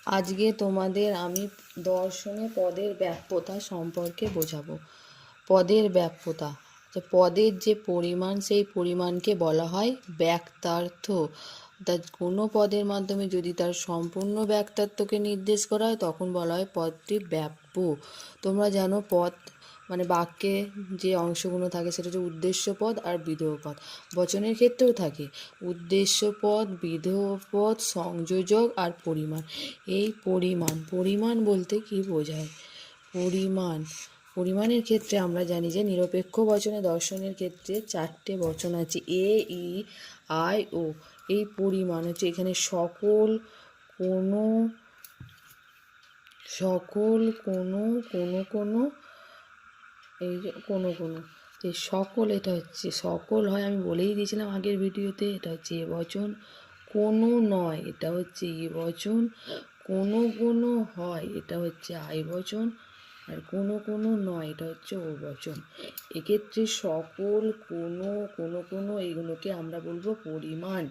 আজকে তোমাদের আমি দর্শনে পদের ব্যাপ্যতা সম্পর্কে বোঝাবো। পদের ব্যাপ্যতা, পদের যে পরিমাণ, সেই পরিমাণকে বলা হয় ব্যাক্তার্থ। তা কোনো পদের মাধ্যমে যদি তার সম্পূর্ণ ব্যাক্তার্থকে নির্দেশ করা হয় তখন বলা হয় পদটি ব্যাপ্য। তোমরা জানো পদ মানে বাক্যে যে অংশগুলো থাকে সেটা হচ্ছে উদ্দেশ্য পদ আর বিধেয় পদ। বচনের ক্ষেত্রেও থাকে উদ্দেশ্য পদ, বিধেয় পদ, সংযোজক আর পরিমাণ। এই পরিমাণ বলতে কি বোঝায়? পরিমাণের ক্ষেত্রে আমরা জানি যে নিরপেক্ষ বচনে দর্শনের ক্ষেত্রে 4টে বচন আছে, এ, ই, আই, ও। এই পরিমাণ হচ্ছে এখানে সকল, কোনো, এই যে কোনো এই সকল, এটা হচ্ছে সকল হয়, আমি বলেই দিয়েছিলাম আগের ভিডিওতে, এটা হচ্ছে এ বচন। কোনো নয়, এটা হচ্ছে এ বচন। কোনো হয়, এটা হচ্ছে আই বচন। আর কোনো নয়, এটা হচ্ছে ও বচন। এক্ষেত্রে সকল, কোনো এইগুলোকে আমরা বলবো পরিমাণ।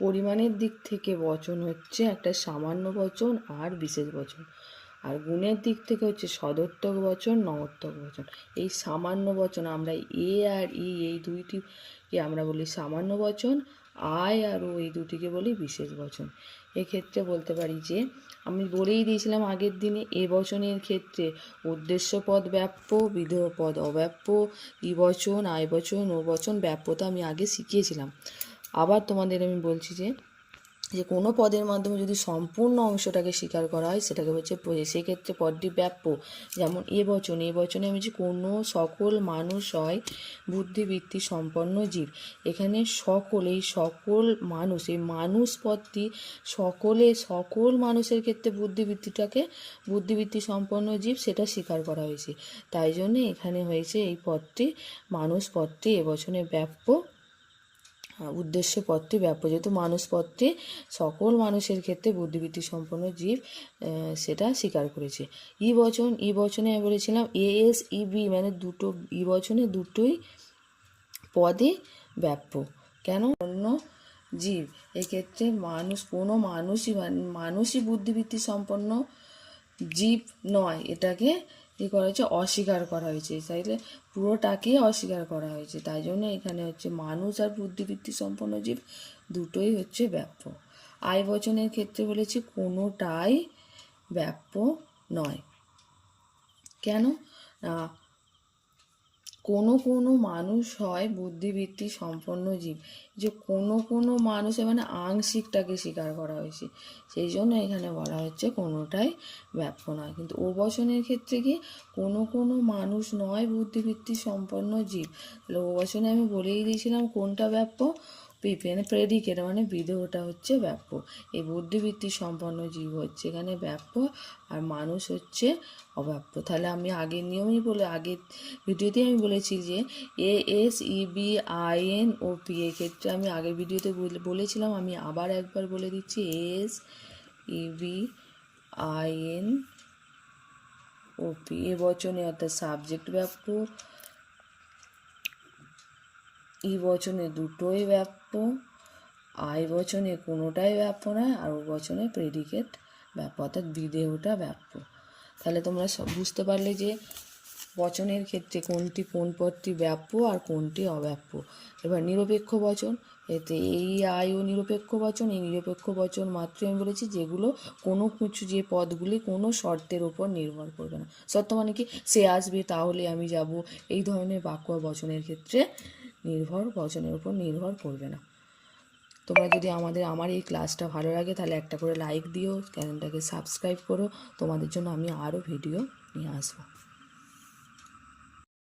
পরিমাণের দিক থেকে বচন হচ্ছে একটা সামান্য বচন আর বিশেষ বচন, আর গুণের দিক থেকে হচ্ছে সদর্থক বচন, নঞর্থক বচন। এই সামান্য বচন আমরা এ আর ই, এই দুইটিকে আমরা বলি সামান্য বচন, আয় আর ও এই দুটিকে বলি বিশেষ বচন। এক্ষেত্রে বলতে পারি যে আমি বলেই দিয়েছিলাম আগের দিনে, এ বচনের ক্ষেত্রে উদ্দেশ্য পদ ব্যাপ্য, বিধেয় পদ অব্যাপ্য, ই বচন, আয় বচন, ও বচন ব্যাপ্যতা আমি আগে শিখিয়েছিলাম। আবার তোমাদের আমি বলছি যে কোনো পদের মাধ্যমে যদি সম্পূর্ণ অংশটাকে স্বীকার করা হয় সেটাকে হচ্ছে সেক্ষেত্রে পদটি ব্যাপ্য। যেমন এ বচনে আমি যে কোনো সকল মানুষ হয় বুদ্ধিবৃত্তি সম্পন্ন জীব। এখানে এই সকল মানুষ, এই মানুষ পদটি সকল মানুষের ক্ষেত্রে বুদ্ধিবৃত্তি সম্পন্ন জীব সেটা স্বীকার করা হয়েছে। তাই জন্য এখানে হয়েছে এই পদটি, মানুষ পদটি এ বচনে ব্যাপ্য, উদ্দেশ্য পদটি ব্যাপ্য, যেহেতু মানুষ পদটি সকল মানুষের ক্ষেত্রে বুদ্ধিবৃত্তি সম্পন্ন জীব সেটা স্বীকার করেছে। ই বচনে আমি বলেছিলাম এস ই বি মানে দুটো, ই বচনে দুটোই পদে ব্যাপ্য। কেন? অন্য জীব, এক্ষেত্রে কোনো মানুষই বুদ্ধিবৃত্তি সম্পন্ন জীব নয়, এটাকে কী করা হয়েছে? অস্বীকার করা হয়েছে। তাইলে পুরোটাকে অস্বীকার করা হয়েছে, তাই জন্য এখানে হচ্ছে মানুষ আর বুদ্ধিবৃত্তি সম্পন্ন জীব দুটোই হচ্ছে ব্যাপ্য। আই বচনের ক্ষেত্রে বলেছি কোনোটাই ব্যাপ্য নয়। কেন? কোনো মানুষ হয় বুদ্ধিবৃত্তি সম্পন্ন জীব, যে কোনো মানুষে মানে আংশিকটাকে স্বীকার করা হয়েছে, সেই জন্য এখানে বলা হচ্ছে কোনোটাই ব্যাপ্য নয়। কিন্তু ও বচনের ক্ষেত্রে কি কোনো মানুষ নয় বুদ্ধিবৃত্তি সম্পন্ন জীব, তাহলে ও বচনে আমি বলেই দিয়েছিলাম কোনটা ব্যাপ্য, প্রেডিকেট মানে বিধেয়টা হচ্ছে ব্যাপ্য। এই বুদ্ধিবৃত্তি সম্পন্ন জীব হচ্ছে এখানে ব্যাপ্য, আর মানুষ হচ্ছে অব্যাপ্য। তাহলে আমি আগের নিয়মেই আগের ভিডিওতে আমি বলেছি যে এ S E B I N O P, এক্ষেত্রে আমি আগের ভিডিওতে বলেছিলাম, আমি আবার একবার বলে দিচ্ছি, S E B I N O P এ বচনে অর্থাৎ সাবজেক্ট ব্যাপ্য, ই বচনে দুটোই ব্যাপ্য, আই বচনে কোনোটাই ব্যাপ্য নয়, আর ও বচনে প্রেডিকেট ব্যাপ্য অর্থাৎ বিধেয়টা ব্যাপ্য। তাহলে তোমরা সব বুঝতে পারলে যে বচনের ক্ষেত্রে কোন পদটি ব্যাপ্য আর কোনটি অব্যাপ্য। এবার নিরপেক্ষ বচন, এতে এই আই ও নিরপেক্ষ বচন। এই নিরপেক্ষ বচন মাত্র আমি বলেছি যেগুলো কোনো কিছু, যে পদগুলি কোনো শর্তের ওপর নির্ভর করবে না। শর্ত মানে কি? সে আসবে তাহলে আমি যাব, এই ধরনের বাক্য বচনের ক্ষেত্রে বচনের উপর নির্ভর করবে না। তোমরা যদি আমার এই ক্লাসটা ভালো লাগে তাহলে একটা করে লাইক দিও, চ্যানেলটাকে সাবস্ক্রাইব করো, তোমাদের জন্য আমি আরও ভিডিও নিয়ে আসবো।